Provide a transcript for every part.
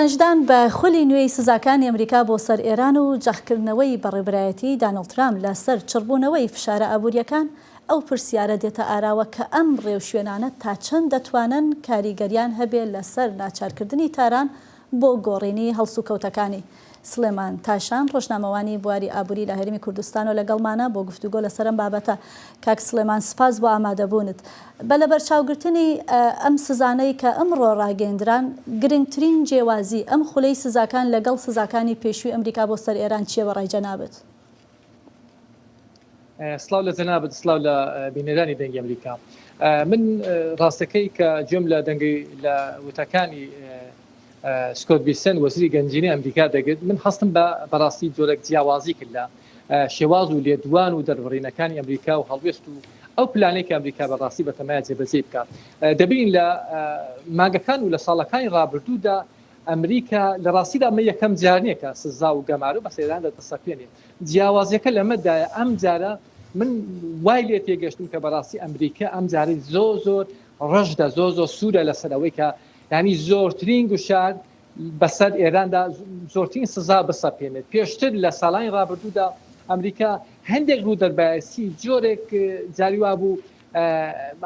دامەژدان بە خولی نوێی سزاکانی ئەمریکا بۆ سەر ئێران و جەخکردنەوەی بەڕێبرایەتی دانەڵد ترامپ لەسەر چڕبوونەوەی فشارە ئابوووریەکان ئەو پرسیارە دێتە ئاراوە کە ئەم ڕێوشوێنانە تا چەند دەتوانن کاریگەریان هەبێت لەسەر ناچارکردنی تاران بۆ گۆڕینی هەڵسوکەوتەکانی. سلێمان تاشان ڕۆژنامەوانی بواری ئابووری لە هەرێمی کوردستان و لەگەڵمانە بۆ گفتوگۆ لەسەر ئەم بابەتە. کاک سلێمان سپاس بۆ ئامادەبوونت. بە لەبەرچاوگرتنی ئەم سزانەی کە ئەمڕۆ ڕاگەیەندران، گرنگترین جیاوازی ئەم خولەی سزاکان لەگەڵ سزاکانی پێشووی ئەمریکا بۆ سەر ئێران چییە بەڕای جەنابەت؟ سلااو لە جەنابەت، سلااو لە بینەرانی دەنگی ئەمریکا. من ڕاستەکەی کە گوێم لە دەنگی لە وتەکانی سکۆت بیسن وەزیری گەنجینەی ئەمریکا دەگرت، من هەستم بەڕاستی جۆرەك جیاوازی کرد لە شێواز و لێدوان و دەربڕینەکانی ئەمریکا و هەڵوێست و ئەو پلانەی کە ئەمریکا بەڕاستی بەتەمایە جێبەجێ بکات. دەبین لە مانگەکان و لە ساڵەکانی ڕابردوودا ئەمریکا لە ڕاستیدا ئەمە یەکەم جار نییە کە سزا و گەمارە و بە سەیران دەتەسەپێنێت. جیاوازیەکە لەمەدایە ئەم جارە من وای لێ تێگەشتم کە بەڕاستی ئەمریکا ئەم جارەی زۆر ڕەشدە زۆر سوورە لەسەرەوەی کە ینی زۆرترین گوشار بەسەر ئێراندا زۆرترین سزا بسەپێنێت. پێشتر لە ساڵانی ڕابردوودا ئەمریکا هەندێک ڕوو دەربایەتی جۆرێک جاریوا بوو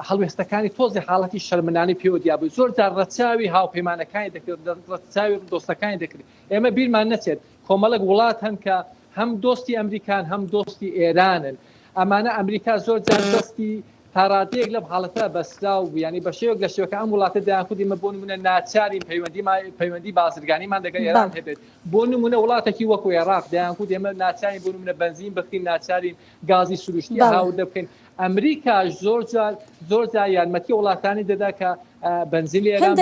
هەڵوێستەکانی تۆزی حاڵەتی شەرمنانی پێوەدیا بوو، زۆر جار ڕەچاوی هاوپەیمانەکانی دەکرد، ڕەچاوی دۆستەکانی دەکرد. ئێمە بیرمان نەچێت کۆمەڵک وڵات هەن کە هەم دۆستی ئەمریکان هەم دۆستی ئێرانن. ئەمانە ئەمریکا زۆر جار دەستی تاڕادەیەک لەم حاڵەتە بەسرا و ینی بە شێوەک لە شێوەکە ئەم وڵاتە دایانخودی مە بۆ نمونە ناچارین پەیوەندی بازرگانیمان لەگەڵ ئێران هەبێت. بۆ نمونە وڵاتێکی وەکو عێراق دایانخود ئێمە ناچارین بۆ نمونە بنزین بخرین، ناچارین گازی سروشتی هاوردە بکەین. ئەمریکا زۆر جار یارمەتی وڵاتانی دەدا کە بنزین لە ئێران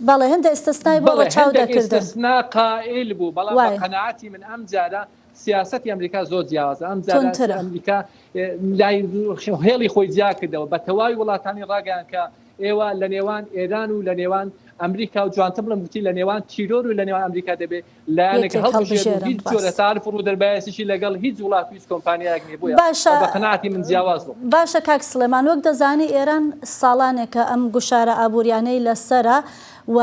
بەڵێ هەندێک ئستثنای بۆ ڕەچاو دەکردن. ئستثنا قائل بوو، بەڵام بە قەناعەتی من ئەم جارە سیاسەتی ئەمریکا زۆر جیاوازە. ئەم جارە ئەمریکا لای هێڵی خۆی جیا کردەوە بە تەواوی وڵاتانی ڕاگەیان کە ئێوە لە نێوان ئێران و لە نێوان ئەمریکا و جوانتر بڵم گوتی لە نێوان تیرۆر و لە نێوان ئەمریکا دەبێت لایەنێک هەڵبژێن هیچ جۆرە تاریف و ڕوودەربایەتیشی لەگەڵ هیچ وڵات و هیچ کۆمپانیایەک نییە. بۆیە بە قەناعەتی من جیاواز بوو. باشە کاک سلێمان، وەک دەزانی ئێران ساڵانێکە ئەم گوشارە ئابووریانەی لەسەرە و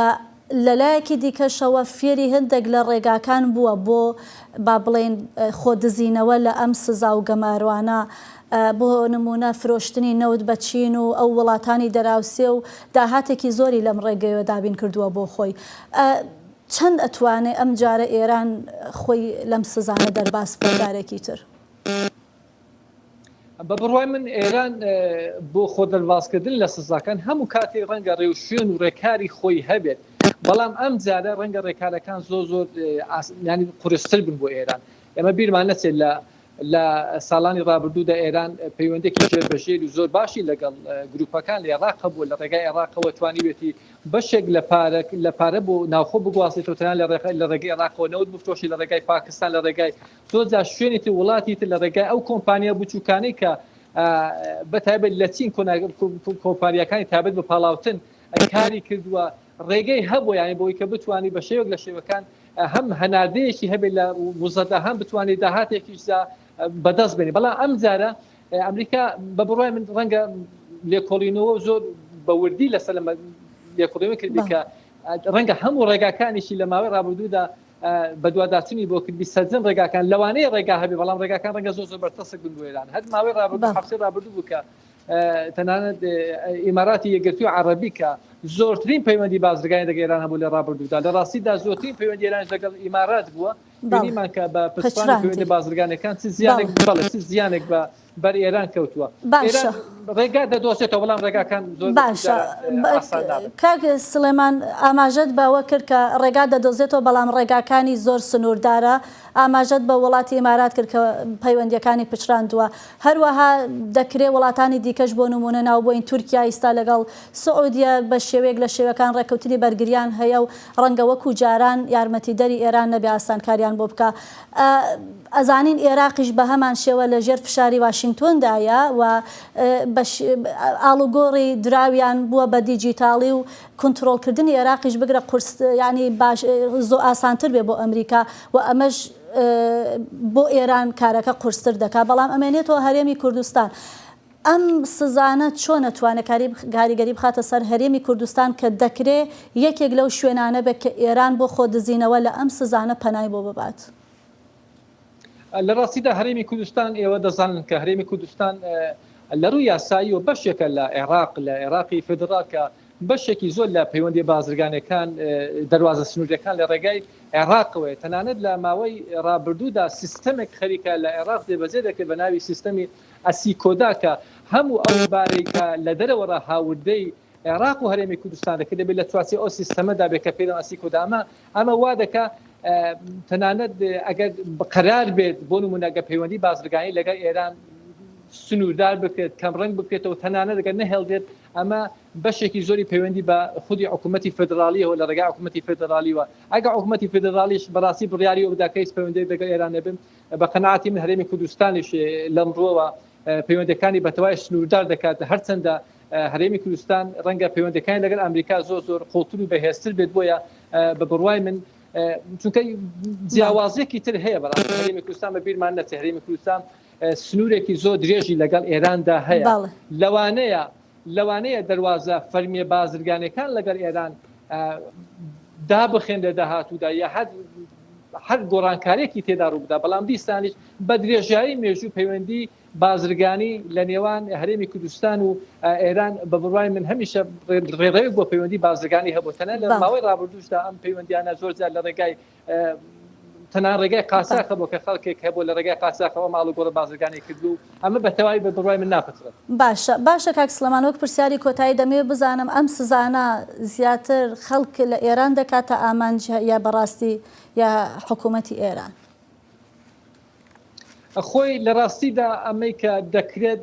لەلایەکی دیکەشەوە فێری هەندێک لە ڕێگاکان بووە بۆ با بڵێن خۆدزینەوە لە ئەم سزا و گەماروانە، بۆ نمونە فرۆشتنی نەوت بە چین و ئەو وڵاتانی دەراوسێ و داهاتێکی زۆری لەم ڕێگەیەوە دابین کردووە بۆ خۆی. چەند ئەتوانێت ئەم جارە ئێران خۆی لەم سزانە دەرباس بۆ جارێکی تر؟ بە بڕوای من ئێران بۆ خۆ دەرباسکردن لە سزاکان هەموو کاتێک ڕەنگە ڕێوشوێن و ڕێکاری خۆی هەبێت، بەڵام ئەم جارە ڕەنگە ڕێکارەکان زۆر ینی قورستر بن بۆ ئێران. ئێمە بیرمان نەچێت لە ساڵانی ڕابردوودا ئێران پەیوەندێکی جێبەجێ و زۆر باشی لەگەڵ گروپەکان لە عێراق بوو، لە ڕێگای عێراقەوە توانیوێتی بەشێک لە پارە بۆ ناوخۆ بگواستێتەوە تەنیا لە ڕێگای عێراقەوە نەوت بفرۆشی، لە ڕێگای پاکستان، لە ڕێگای زۆر جار شوێنێتی وڵاتی تر، لە ڕێگای ئەو کۆمپانیا بچووکانەی کە بەتایبەت لە چین کۆمپانیەکانی تایبەت بە پاڵاوتن کاری کردووە. ڕێگەی هەبوو ینی بۆی کە بتوانانی بە شێوەک لە شێوەکان هەم هەناردەیەکی هەبێت لە وزەدا، هەم بتوانێت داهاتێکیشدا بەدەست بێنێ. بەڵام ئەم جارە ئەمریکا بە بڕوای من ڕەنگە لێکۆڵینەوە زۆر بەوردی لەسەر لێکۆڵینەوە کردی کە ڕەنگە هەموو ڕێگاکانیشی لە ماوەی ڕابردوودا بە دوواداچنی بۆ کردی سەرجەم ڕێگاکان لەوانەیە ڕێگا هەبێ، بەڵام ڕێگاکان ڕەنگە زۆر بەرتەسک بن بۆ ئێران. هەر ماوەی ڕابردوو هەفتەی ڕابردوو بوو کە تەنانەت ئیماراتی یەکگرتووی عەرەبی کە زۆرترین پەیوەندی بازرگانی لەگەڵ ئێران هەبوو لە ڕابردوودا، لە ڕاستیدا زۆرترین پەیوەندی ئێران لەگەڵ ئیمارات بووە. بینیمان کە بە پشتوانە پەیوەندی بازرگانەکان چ زیانێک بە بەر ئێران کەوتووە. ڕێگا دەدۆسێتەوە، بەڵام ڕێگاکان زۆر باشە. کاک سلێمان ئاماژەت باوە کرد کە ڕێگا دەدۆزێتەوە، بەڵام ڕێگاکانی زۆر سنووردارە. ئاماژەت بە وڵاتی ئیمارات کرد کە پەیوەندیەکانی پچراندووە. هەروەها دەکرێت وڵاتانی دیکەش بۆ نمونە ناوبووین تورکیا ئێستا لەگەڵ سعودیە بە شێوەیەک لە شێوەکان ڕێکەوتنی بەرگریان هەیە و ڕەنگە وەکو جاران یارمەتی دەری ئێران نەبێ ئاسانکاریان بۆ بکە. ئەزانین عێراقیش بە هەمان شێوە لەژێر فشاری واشنگتۆندایە و ئاڵوگۆڕی دراویان بووە بە دیجیتاڵی و کنترۆلکردنی عێراقیش بگرە قورس ینی زۆر ئاسانتر بێ بۆ ئەمریکا و ئەمەش بۆ ئێران کارەکە قورستر دەکات. بەڵام ئەمێنێتەوە هەرێمی کوردستان. ئەم سزانە چۆن نەتوانێت کاریگەری بخاتە سەر هەرێمی کوردستان کە دەکرێت یەکێک لەو شوێنانە بێت کە ئێران بۆ خۆ دزینەوە لە ئەم سزانە پەنای بۆ ببات؟ لە ڕاستیدا هەرێمی کوردستان ئێوە دەزانن کە هەرێمی کوردستان لە ڕووی یاسایی و بەشێکە لە عێراق لە عێراقی فدرال کە بەشێکی زۆر لە پەیوەندی بازرگانەکان دەواازە سنوورەکان لە ڕێگای عێراقەوەی تەنانەت لە ماوەی ڕابردوودا سیستەمێک خەریکە لە عێراق دێبەجێ دەکرد بە ناوی سیستەمی ئەسیکۆدا کە هەموو ئەو بارێکە لە دەرەوەڕە هاوردەی عێراق و هەرێمی کوردستان دەکرد دەبێت لە چواسی ئەو سیستەمەدا بێت کە پێدەم ئەسیکۆدامە ئەمە وا دەکات تەنانەت ئەگەر قەرار بێت بۆ نمونەگە پەیوەندی بازرگانی لەگەڵ ئێران سنووردار بکرێت کەمڕنگ بکرێتەوە تەنانەت دەگەر نەهێڵدێت ئەمە بەشێکی زۆری پەیوەندی بە خودی حکوومەتی فدرالیەوە لە ڕێگای حکوومەتی فدرالیوە ئەگە حکوومەتی فدرالیش بەڕاستی بڕیاری و بداکەیت پەیوەندی لەگەڵ ئێران نەبن بە قەناعەتی من هەرێمی کوردستانیش لەمڕۆوە پەیوەندەکانی بەتەواوی سنووردار دەکات هەرچەندە هەرێمی کوردستان ڕەنگە پەیوەندەکانی لەگەڵ ئەمریکا زۆر قوڵتر و بەهێزتر بێت بۆیە بە بڕوای من چونکە جیاوازیەکی تر هەیە بەڕاستی هەرێمی کوردستان بە بیرمان نەچێت هەرێمی کوردستان سنوورێکی زۆر درێژی لەگەڵ ئێراندا هەیە لەوانەیە دەواازە فەرمیە بازرگانەکان لەگەڵ ئێران دابخێن لە داهاتوودا یا هەر گۆڕانکارێکی تێدا ڕووبدا بەڵام دیستانیش بە درێژایی مێژوو پەیوەندی بازرگانی لە نێوان هەرێمی کوردستان و ئێران بە بڕوای من هەمیشە ڕێڕەوێک بۆ پەیوەندی بازرگانی هەبوو تەنە لە ماوەی ڕابردووشدا ئەم پەیوەندیانە زۆرجار لە ڕێگای تەنان ڕێگای قاساخە بۆ کە خەڵکێک هەبوو لە ڕێگای قاساخەوە ماڵ و گۆڕە بازرگانی کردو ئەمە بە تەواوی بە بڕوای من ناپەترێت. باشە کاک سلەمان وەک پرسیاری کۆتایی دەمێ بزانم ئەم سزانە زیاتر خەڵک لە ئێران دەکاتە ئامانج یا بەڕاستی یا حکوومەتی ئێران؟ خۆی لە ڕاستیدا ئەمەی کە دەکرێت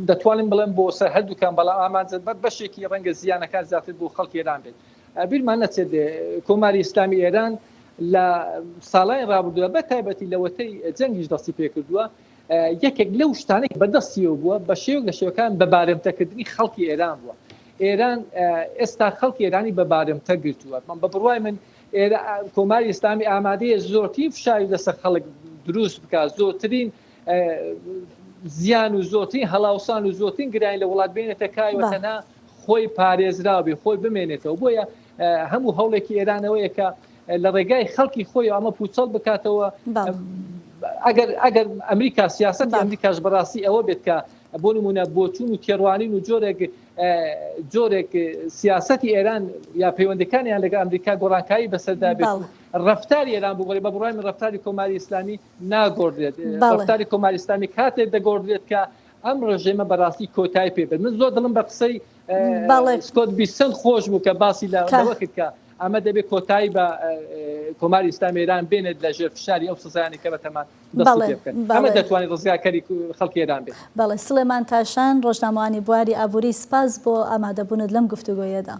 دەتوانین بڵێن بۆ سەر هەردووکان بەڵام ئامانجت بەر بەشێکی ڕەنگە زیانەکان زیاتر بۆ خەڵکی ئێران بێت. بیرمان نەچێت کۆماری ئیسلامی ئێران لە ساڵای ڕابردووە بە تایبەتی لەوەتەی جەنگیش دەستی پێ کردووە یەکێک لەو شتانێک بەدەستیەوە بووە بە شێوەک لە شێوەکان بە بارێمتەکردنی خەڵکی ئێران بووە. ئێران ئێستا خەڵکی ئێرانی بە بارێمتە گرتووە. من بە بڕوای من کۆماری ئیسلامی ئامادەیە زۆرترین فشاری لەسەر خەڵک دروست بکات زۆرترین زیان و زۆرترین هەڵاوسان و زۆرترین گرانی لە وڵات بێنێتە کایەوە تەنها خۆی پارێزراوێ خۆی بمێنێتەوە بۆیە هەموو هەوڵێکی ئێرانەوەیە کە لە ڕێگای خەڵکی خۆی ئەمە پوچەڵ بکاتەوە ئەگەر ئەمریکا سیاسەتی ئەمریکاش بەڕاستی ئەوە بێت کە بۆ نمونە بۆچوون و تێڕوانین و جۆرێک سیاسەتی ئێران یا پەیوەندەکانیان لەگە ئەمریکا گۆڕانکاری بەسەردا بێت ڕفتاری ئێران بگۆڕێ بە بڕوای من ڕفتاری کۆماری ئیسلامی ناگۆڕدرێت ڕفتاری کۆماری ئیسلامی کاتێک دەگۆڕدرێت کە ئەم ڕژێمە بەڕاستی کۆتایی پێ بێت. من زۆر دڵم بە قسەی سکۆت بیسن خۆش بوو کە باسی لەوە کرد کە ئەمە دەبێت کۆتایی بە کۆماری ئیسلامی ئێران بێنێت لە ژێر فشاری ئەو سزایانی کە بەتەمان دەستی پێ بکەن ئەمە دەتوانێت ڕزگارکەری خەڵکی ئێران بێت. بەڵێ سلێمان تاشان ڕۆژنامەوانی بواری ئابووری سپاس بۆ ئامادەبوونت لەم گفتوگۆیەدا.